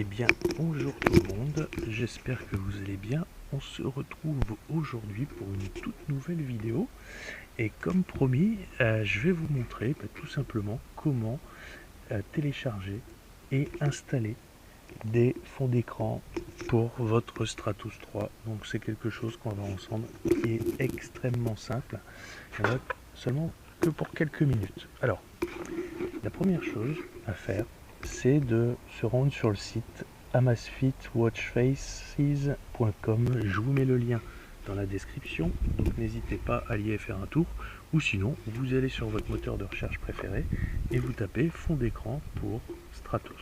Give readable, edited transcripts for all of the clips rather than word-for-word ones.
Eh bien, bonjour tout le monde, j'espère que vous allez bien. On se retrouve aujourd'hui pour une toute nouvelle vidéo. Et comme promis, je vais vous montrer tout simplement comment télécharger et installer des fonds d'écran pour votre Stratos 3. Donc c'est quelque chose qu'on va voir ensemble qui est extrêmement simple. Il n'y en a seulement que pour quelques minutes. Alors, la première chose à faire, c'est de se rendre sur le site amazfitwatchfaces.com. Je vous mets le lien dans la description, donc n'hésitez pas à y aller faire un tour, ou sinon vous allez sur votre moteur de recherche préféré et vous tapez fond d'écran pour Stratos.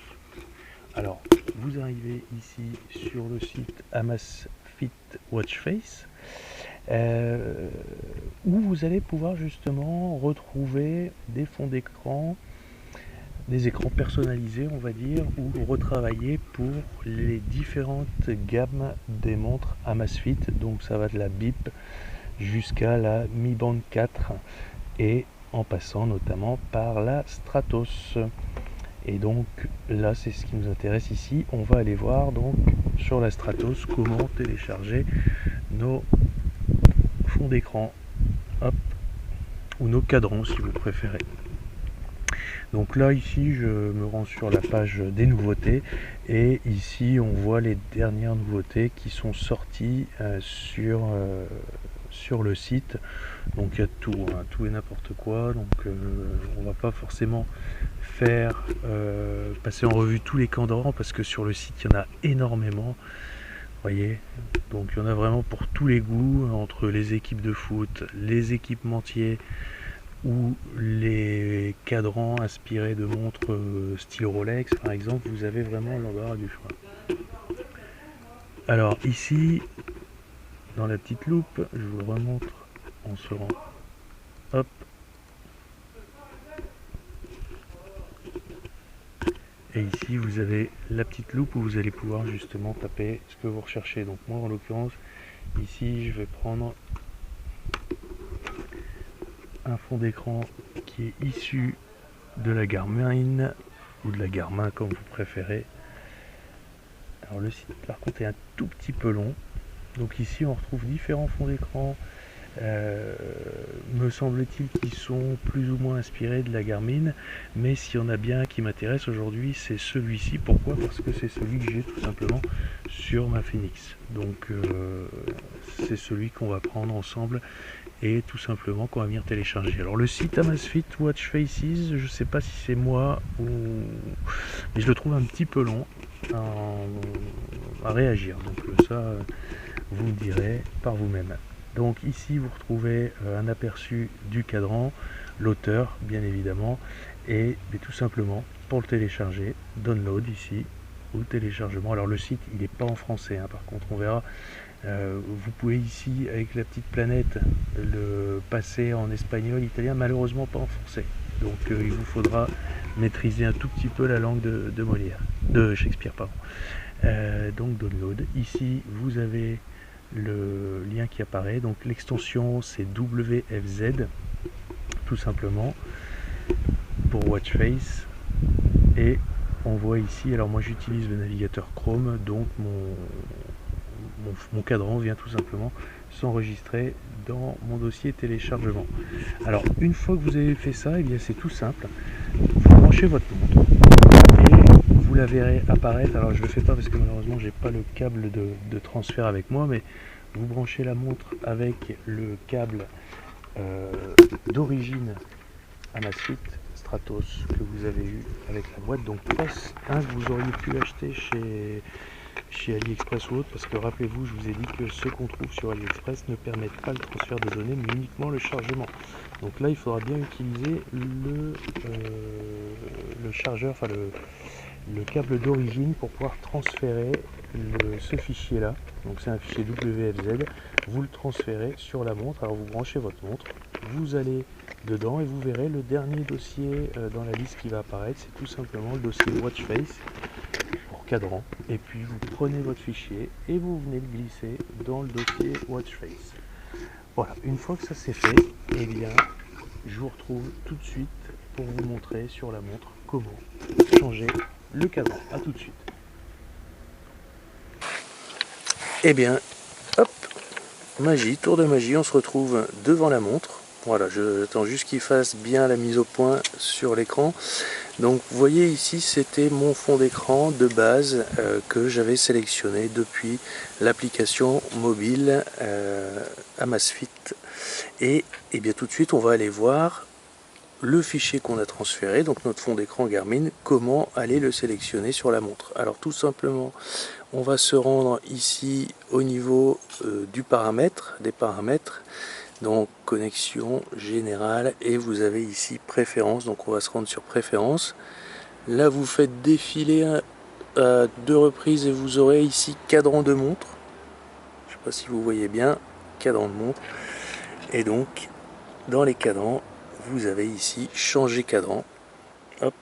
Alors vous arrivez ici sur le site amazfitwatchface, où vous allez pouvoir justement retrouver des fonds d'écran, des écrans personnalisés, on va dire, ou retravaillés pour les différentes gammes des montres Amazfit. Donc ça va de la BIP jusqu'à la Mi Band 4 et en passant notamment par la Stratos. Et donc là, c'est ce qui nous intéresse ici. On va aller voir donc sur la Stratos comment télécharger nos fonds d'écran, hop, ou nos cadrans si vous préférez. Donc là ici je me rends sur la page des nouveautés et ici on voit les dernières nouveautés qui sont sorties sur le site. Donc il y a tout, hein, tout et n'importe quoi, donc on va pas forcément faire passer en revue tous les cadrans parce que sur le site il y en a énormément, voyez, donc il y en a vraiment pour tous les goûts, entre les équipes de foot, les équipementiers ou les cadrans inspirés de montres style Rolex par exemple. Vous avez vraiment l'embarras du choix. Alors ici dans la petite loupe, je vous le remontre, on se rend, hop, et ici vous avez la petite loupe où vous allez pouvoir justement taper ce que vous recherchez. Donc moi en l'occurrence ici je vais prendre un fond d'écran qui est issu de la Garmin ou de la Garmin comme vous préférez. Alors le site par contre est un tout petit peu long, donc ici on retrouve différents fonds d'écran, me semble-t-il, qui sont plus ou moins inspirés de la Garmin, mais s'il y en a bien qui m'intéresse aujourd'hui, c'est celui-ci. Pourquoi? Parce que c'est celui que j'ai tout simplement sur ma Phoenix. Donc c'est celui qu'on va prendre ensemble et tout simplement qu'on va venir télécharger. Alors le site Amazfit Watch Faces, je ne sais pas si c'est moi ou, mais je le trouve un petit peu long à réagir. Donc ça, vous me direz par vous-même. Donc ici vous retrouvez un aperçu du cadran, l'auteur bien évidemment, et tout simplement pour le télécharger, download ici, ou téléchargement. Alors le site il n'est pas en français, hein, par contre on verra. Vous pouvez ici avec la petite planète le passer en espagnol, italien, malheureusement pas en français. Donc il vous faudra maîtriser un tout petit peu la langue de Molière, de Shakespeare pardon. Donc download, ici vous avez le lien qui apparaît, donc l'extension c'est WFZ tout simplement pour Watchface, et on voit ici, alors moi j'utilise le navigateur Chrome, donc mon cadran vient tout simplement s'enregistrer dans mon dossier téléchargement. Alors une fois que vous avez fait ça, et bien c'est tout simple, vous branchez votre montre et vous la verrez apparaître. Alors je ne le fais pas parce que malheureusement j'ai pas le câble de transfert avec moi, mais vous branchez la montre avec le câble d'origine Amazfit Stratos que vous avez eu avec la boîte, donc pas un que vous auriez pu acheter chez AliExpress ou autre, parce que rappelez-vous, je vous ai dit que ceux qu'on trouve sur AliExpress ne permettent pas le transfert de données mais uniquement le chargement. Donc là il faudra bien utiliser le chargeur, enfin le câble d'origine pour pouvoir transférer ce fichier là. Donc c'est un fichier WFZ, vous le transférez sur la montre. Alors vous branchez votre montre, vous allez dedans et vous verrez le dernier dossier dans la liste qui va apparaître, c'est tout simplement le dossier Watchface pour cadran, et puis vous prenez votre fichier et vous venez le glisser dans le dossier Watchface. Voilà, une fois que ça c'est fait, et bien je vous retrouve tout de suite pour vous montrer sur la montre comment changer le cadran. A tout de suite. Et bien, hop, magie, tour de magie, on se retrouve devant la montre. Voilà, j'attends juste qu'il fasse bien la mise au point sur l'écran. Donc vous voyez ici, c'était mon fond d'écran de base que j'avais sélectionné depuis l'application mobile Amazfit. Et bien tout de suite, on va aller voir le fichier qu'on a transféré, donc notre fond d'écran Garmin, comment aller le sélectionner sur la montre. Alors tout simplement, on va se rendre ici au niveau des paramètres, donc connexion générale, et vous avez ici préférences, donc on va se rendre sur préférences. Là vous faites défiler à 2 reprises et vous aurez ici cadran de montre. Je ne sais pas si vous voyez bien, cadran de montre. Et donc dans les cadrans, vous avez ici changer cadran. Hop.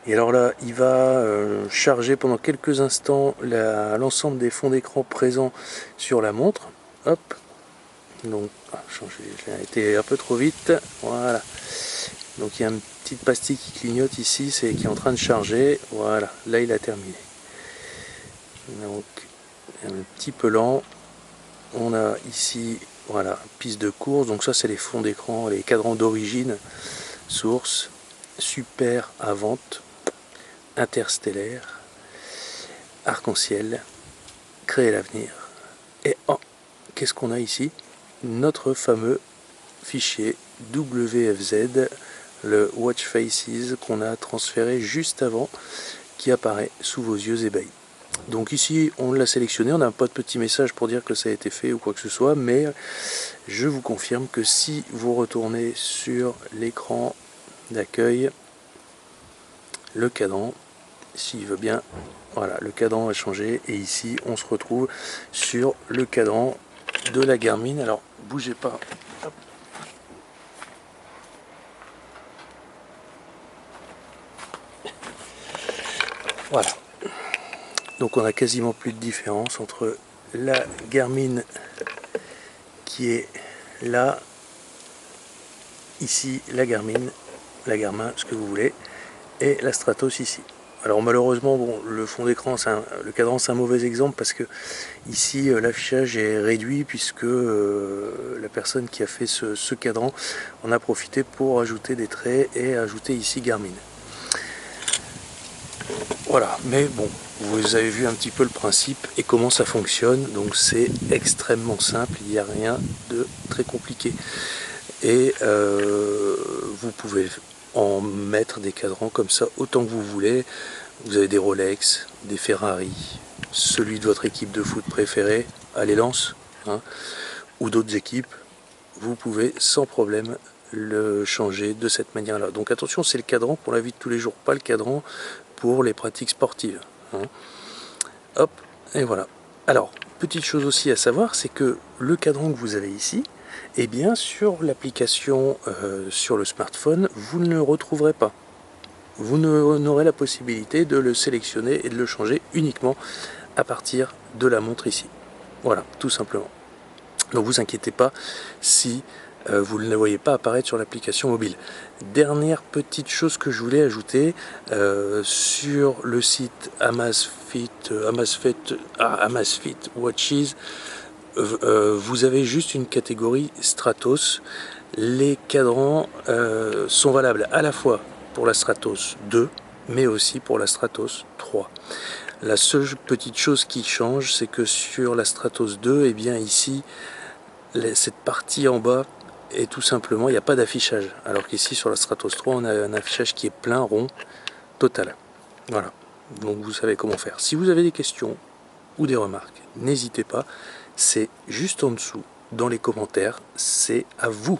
Et alors là, il va charger pendant quelques instants l'ensemble des fonds d'écran présents sur la montre. Hop. Donc, j'ai été un peu trop vite. Voilà. Donc il y a une petite pastille qui clignote ici, qui est en train de charger. Voilà. Là, il a terminé. Donc, un petit peu lent. On a ici, voilà, piste de course. Donc ça, c'est les fonds d'écran, les cadrans d'origine, source, super à vente, interstellaire, arc-en-ciel, créer l'avenir. Et oh, qu'est-ce qu'on a ici? Notre fameux fichier WFZ, le Watch Faces qu'on a transféré juste avant, qui apparaît sous vos yeux ébahis. Donc ici on l'a sélectionné, on n'a pas de petit message pour dire que ça a été fait ou quoi que ce soit, mais je vous confirme que si vous retournez sur l'écran d'accueil, le cadran, s'il veut bien, voilà, le cadran a changé et ici on se retrouve sur le cadran de la Garmin. Alors bougez pas. Hop. Voilà. Donc on a quasiment plus de différence entre la Garmin qui est là, ici la Garmin, ce que vous voulez, et la Stratos ici. Alors malheureusement, bon, le fond d'écran, le cadran c'est un mauvais exemple parce que ici l'affichage est réduit puisque la personne qui a fait ce cadran en a profité pour ajouter des traits et ajouter ici Garmin. Voilà, mais bon, vous avez vu un petit peu le principe et comment ça fonctionne, donc c'est extrêmement simple, il n'y a rien de très compliqué. Et vous pouvez en mettre des cadrans comme ça autant que vous voulez. Vous avez des Rolex, des Ferrari, celui de votre équipe de foot préférée, allez Lens, hein, ou d'autres équipes, vous pouvez sans problème le changer de cette manière-là. Donc attention, c'est le cadran pour la vie de tous les jours, pas le cadran pour les pratiques sportives. Hein. Hop, et voilà. Alors, petite chose aussi à savoir, c'est que le cadran que vous avez ici, eh bien sur l'application sur le smartphone, vous ne le retrouverez pas. Vous n'aurez la possibilité de le sélectionner et de le changer uniquement à partir de la montre ici. Voilà, tout simplement. Donc vous inquiétez pas si vous ne le voyez pas apparaître sur l'application mobile. Dernière petite chose que je voulais ajouter, sur le site Amazfit Watches, vous avez juste une catégorie Stratos. Les cadrans sont valables à la fois pour la Stratos 2, mais aussi pour la Stratos 3. La seule petite chose qui change, c'est que sur la Stratos 2, eh bien ici, cette partie en bas est tout simplement, il n'y a pas d'affichage. Alors qu'ici, sur la Stratos 3, on a un affichage qui est plein, rond, total. Voilà, donc vous savez comment faire. Si vous avez des questions ou des remarques, n'hésitez pas, c'est juste en dessous, dans les commentaires, c'est à vous